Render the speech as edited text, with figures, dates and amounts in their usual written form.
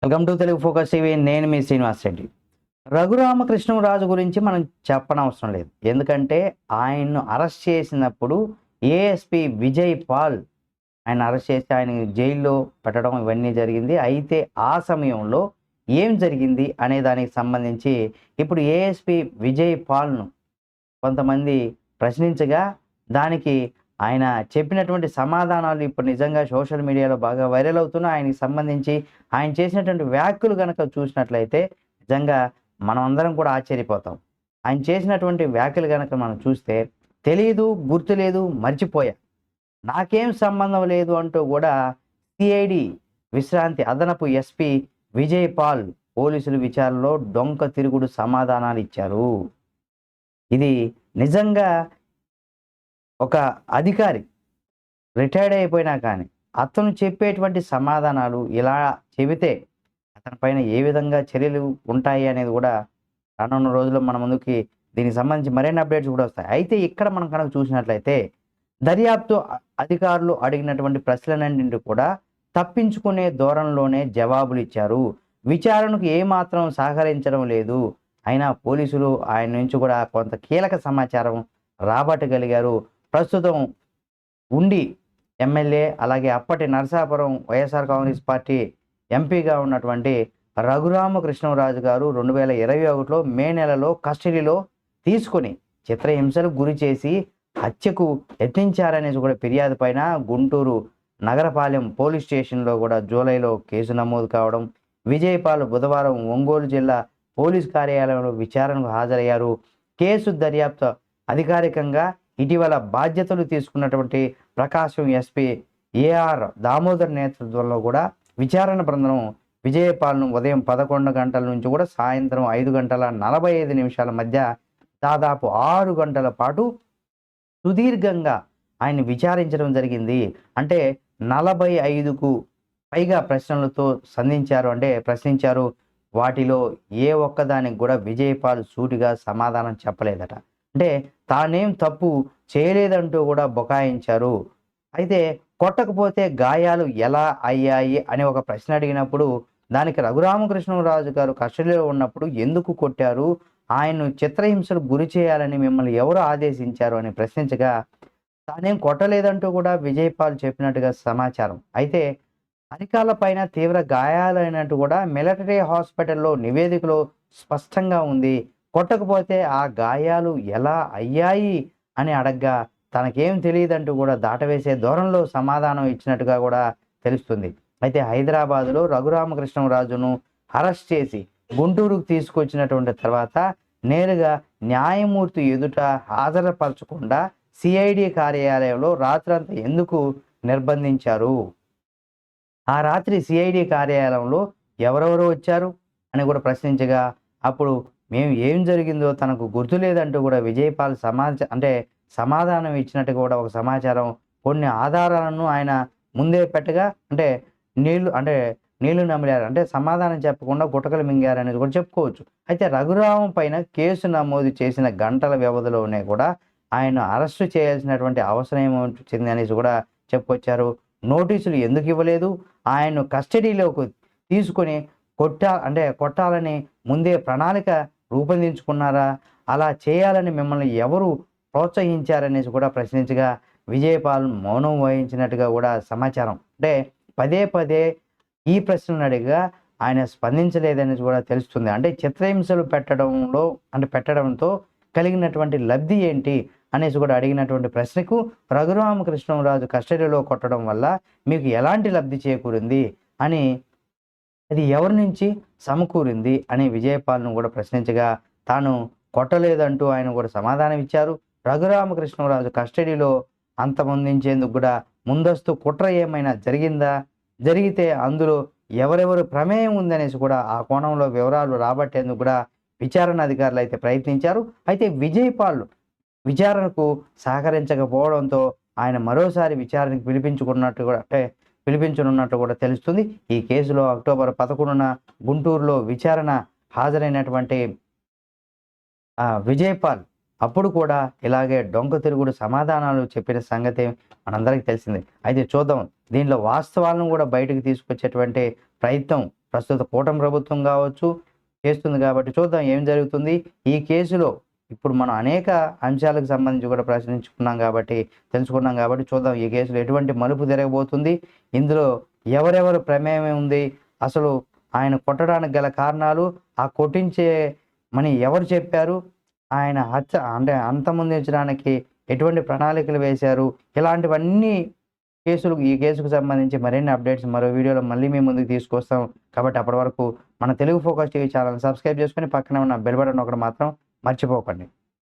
Welcome to Telugu focus TV. నేను మీ శ్రీనివాస్ రెడ్డి. రఘురామకృష్ణరాజు గురించి మనం చెప్పనవసరం లేదు. ఎందుకంటే ఆయన్ను అరెస్ట్ చేసినప్పుడు ఏఎస్పీ విజయ్ పాల్ ఆయన అరెస్ట్ చేసి ఆయన జైల్లో పెట్టడం ఇవన్నీ జరిగింది. అయితే ఆ సమయంలో ఏం జరిగింది అనే దానికి సంబంధించి ఇప్పుడు ఏఎస్పీ విజయ్ పాల్ను కొంతమంది ప్రశ్నించగా దానికి ఆయన చెప్పినటువంటి సమాధానాలు ఇప్పుడు నిజంగా సోషల్ మీడియాలో బాగా వైరల్ అవుతున్నాయి. ఆయనకి సంబంధించి ఆయన చేసినటువంటి వ్యాఖ్యలు కనుక చూసినట్లయితే నిజంగా మనం అందరం కూడా ఆశ్చర్యపోతాం. ఆయన చేసినటువంటి వ్యాఖ్యలు కనుక మనం చూస్తే తెలీదు, గుర్తులేదు, మర్చిపోయా, నాకేం సంబంధం లేదు అంటూ కూడా సిఐడి విశ్రాంతి అదనపు ఎస్పీ విజయ్ పాల్ పోలీసుల విచారణలో డొంక తిరుగుడు సమాధానాలు ఇచ్చారు. ఇది నిజంగా ఒక అధికారి రిటైర్డ్ అయిపోయినా కానీ అతను చెప్పేటువంటి సమాధానాలు ఇలా చెబితే అతని పైన ఏ విధంగా చర్యలు ఉంటాయి అనేది కూడా రానున్న రోజుల్లో మన ముందుకి దీనికి సంబంధించి మరిన్ని అప్డేట్స్ కూడా వస్తాయి. అయితే ఇక్కడ మనం కనుక చూసినట్లయితే దర్యాప్తు అధికారులు అడిగినటువంటి ప్రశ్నలన్నింటి కూడా తప్పించుకునే ధోరణిలోనే జవాబులు ఇచ్చారు. విచారణకు ఏమాత్రం సహకరించడం లేదు. అయినా పోలీసులు ఆయన నుంచి కూడా కొంత కీలక సమాచారం రాబట్టగలిగారు. ప్రస్తుతం ఉండి ఎమ్మెల్యే అలాగే అప్పటి నరసాపురం వైఎస్ఆర్ కాంగ్రెస్ పార్టీ ఎంపీగా ఉన్నటువంటి రఘురామకృష్ణరాజు గారు 2021లో మే నెలలో కస్టడీలో తీసుకొని చిత్రహింసలకు గురి చేసి హత్యకు యత్నించారనేసి కూడా ఫిర్యాదు పైన గుంటూరు నగరపాలెం పోలీస్ స్టేషన్లో కూడా జూలైలో కేసు నమోదు కావడం, విజయపాల్ బుధవారం ఒంగోలు జిల్లా పోలీస్ కార్యాలయంలో విచారణకు హాజరయ్యారు. కేసు దర్యాప్తు అధికారికంగా ఇటీవల బాధ్యతలు తీసుకున్నటువంటి ప్రకాశం ఎస్పీ ఏఆర్ దామోదర్ నేతృత్వంలో కూడా విచారణ బృందం విజయపాల్ను ఉదయం 11 గంటల నుంచి కూడా సాయంత్రం 5:45 మధ్య దాదాపు 6 గంటల పాటు సుదీర్ఘంగా ఆయన్ని విచారించడం జరిగింది. అంటే 45కు పైగా ప్రశ్నలతో ప్రశ్నించారు. వాటిలో ఏ ఒక్కదానికి కూడా విజయపాల్ సూటిగా సమాధానం చెప్పలేదట. అంటే తానేం తప్పు చేయలేదంటూ కూడా బుకాయించారు. అయితే కొట్టకపోతే గాయాలు ఎలా అయ్యాయి అని ఒక ప్రశ్న అడిగినప్పుడు దానికి రఘురామకృష్ణరాజు గారు కస్టడీలో ఉన్నప్పుడు ఎందుకు కొట్టారు, ఆయన్ను చిత్రహింసలు గురి చేయాలని మిమ్మల్ని ఎవరు ఆదేశించారు అని ప్రశ్నించగా తానేం కొట్టలేదంటూ కూడా విజయపాల్ చెప్పినట్టుగా సమాచారం. అయితే అరికాల పైన తీవ్ర గాయాలైనట్టు కూడా మిలిటరీ హాస్పిటల్లో నివేదికలో స్పష్టంగా ఉంది. కొట్టకపోతే ఆ గాయాలు ఎలా అయ్యాయి అని అడగ్గా తనకేం తెలియదంటూ కూడా దాటవేసే ధోరణిలో సమాధానం ఇచ్చినట్టుగా కూడా తెలుస్తుంది. అయితే హైదరాబాదులో రఘురామకృష్ణరాజును అరెస్ట్ చేసి గుంటూరుకు తీసుకొచ్చినటువంటి తర్వాత నేరుగా న్యాయమూర్తి ఎదుట హాజరుపరచకుండా సిఐడి కార్యాలయంలో రాత్రంతా ఎందుకు నిర్బంధించారు, ఆ రాత్రి సిఐడి కార్యాలయంలో ఎవరెవరు వచ్చారు అని కూడా ప్రశ్నించగా అప్పుడు మేము ఏం జరిగిందో తనకు గుర్తులేదంటూ కూడా విజయపాల్ సమాధానం ఇచ్చినట్టు కూడా ఒక సమాచారం. కొన్ని ఆధారాలను ఆయన ముందే పెట్టగా నీళ్లు నమిలారు, సమాధానం చెప్పకుండా గుటకలు మింగారు అనేది కూడా చెప్పుకోవచ్చు. అయితే రఘురామం పైన కేసు నమోదు చేసిన గంటల వ్యవధిలోనే కూడా ఆయన అరెస్టు చేయాల్సినటువంటి అవసరం ఏమొచ్చింది అనేసి కూడా చెప్పుకొచ్చారు. నోటీసులు ఎందుకు ఇవ్వలేదు, ఆయన్ను కస్టడీలోకి తీసుకొని కొట్టాలని ముందే ప్రణాళిక రూపొందించుకున్నారా, అలా చేయాలని మిమ్మల్ని ఎవరు ప్రోత్సహించారనేసి కూడా ప్రశ్నించగా విజయపాల్ మౌనం వహించినట్టుగా కూడా సమాచారం. పదే పదే ఈ ప్రశ్నను అడిగా ఆయన స్పందించలేదనేసి కూడా తెలుస్తుంది. చిత్రహింసలు పెట్టడంతో కలిగినటువంటి లబ్ధి ఏంటి అనేసి కూడా అడిగినటువంటి ప్రశ్నకు రఘురామకృష్ణరాజు కస్టడీలో కొట్టడం వల్ల మీకు ఎలాంటి లబ్ధి చేకూరింది అని, అది ఎవరి నుంచి సమకూరింది అని విజయపాల్ను కూడా ప్రశ్నించగా తాను కొట్టలేదంటూ ఆయన కూడా సమాధానం ఇచ్చారు. రఘురామకృష్ణరాజు కస్టడీలో అంతమొందించేందుకు కూడా ముందస్తు కుట్ర ఏమైనా జరిగితే అందులో ఎవరెవరు ప్రమేయం ఉందనేసి కూడా ఆ కోణంలో వివరాలు రాబట్టేందుకు కూడా విచారణ అధికారులు అయితే ప్రయత్నించారు. అయితే విజయపాల్ విచారణకు సహకరించకపోవడంతో ఆయన మరోసారి విచారణకు పిలిపించనున్నట్టు కూడా తెలుస్తుంది. ఈ కేసులో అక్టోబర్ 11న గుంటూరులో విచారణ హాజరైనటువంటి విజయపాల్ అప్పుడు కూడా ఇలాగే డొంక తిరుగుడు సమాధానాలు చెప్పిన సంగతి మనందరికీ తెలిసిందే. అయితే చూద్దాం, దీనిలో వాస్తవాలను కూడా బయటకు తీసుకొచ్చేటువంటి ప్రయత్నం ప్రస్తుత కూటమి ప్రభుత్వం కావచ్చు చేస్తుంది. కాబట్టి చూద్దాం ఏం జరుగుతుంది ఈ కేసులో. ఇప్పుడు మనం అనేక అంశాలకు సంబంధించి కూడా ప్రశ్నించుకున్నాం కాబట్టి, తెలుసుకున్నాం కాబట్టి చూద్దాం ఈ కేసులో ఎటువంటి మలుపు తిరగబోతుంది, ఇందులో ఎవరెవరు ప్రమేయం ఉంది, అసలు ఆయన కొట్టడానికి గల కారణాలు, ఆ కొట్టించే మని ఎవరు చెప్పారు, ఆయన హత్య అంటే అంతమొందించడానికి ఎటువంటి ప్రణాళికలు వేశారు, ఇలాంటివన్నీ ఈ కేసుకు సంబంధించి మరిన్ని అప్డేట్స్ మరో వీడియోలో మళ్ళీ మీ ముందుకు తీసుకొస్తాం. కాబట్టి అప్పటి వరకు మన Telugu focus TV channel subscribe చేసుకొని పక్కన ఉన్న బెల్ బటన్ ఒకటి మాత్రం మర్చిపోకండి.